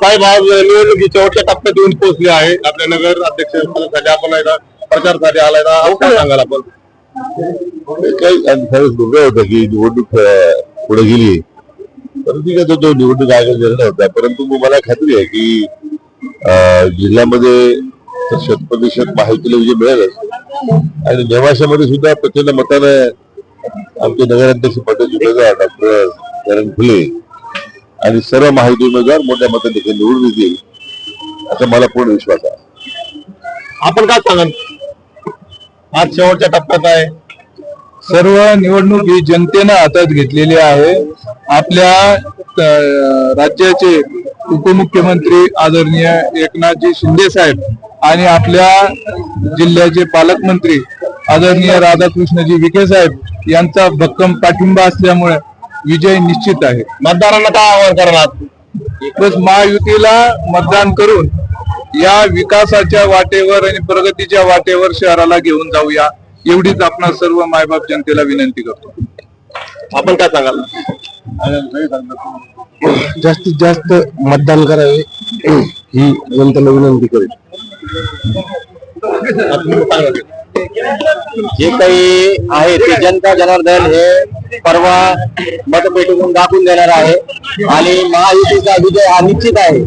साहेब आज निवडणुकीच्या शेवटच्या टप्प्यात येऊन पोहोचले आहे. आपल्या नगर अध्यक्ष पदासाठी आपण प्रचारासाठी आलाय ना, काय सांगाल आपण? काही दुर्दैव होतं की निवडणूक पुढे गेली, परंतु काय तो निवडणूक आयोग निर्णय होता. परंतु मला खात्री आहे की जिल्ह्यामध्ये 100% महायुतीला विजय मिळेलच आणि नेवाशामध्ये सुद्धा प्रचंड मतानं आमचे नगराध्यक्ष पदाचे उमेदवार डॉक्टर करण फुले आणि सर्व महायुती उमेदवार मोठ्या मतांनी देखील निवडून येतील असा मला पूर्ण विश्वास आहे. आपण काय सांगाल? आज शेवटच्या टप्प्यात आहे. सर्व निवडणूक ही जनतेनं हातात घेतलेली आहे. आपल्या राज्याचे उपमुख्यमंत्री आदरणीय एकनाथजी शिंदे साहेब आणि आपल्या जिल्ह्याचे पालकमंत्री आदरणीय राधाकृष्णजी विखे साहेब यांचा भक्कम पाठिंबा असल्यामुळे विजय निश्चित आहे. मतदारांना काय आवाहन करणार? बस महायुतीला मतदान करून या विकासाच्या वाटेवर आणि प्रगतीच्या वाटेवर शहराला घेऊन जाऊया, एवढीच आपण सर्व मायबाप जनतेला विनंती करतो. आपण काय सांगाल? जास्तीत जास्त मतदान करावे ही जनतेला विनंती करेल. जे काही आहे ते जनता जनार्दन हे परवा मतपेटीतून दाखवून देणार आहे आणि महायुतीचा विजय हा निश्चित आहे.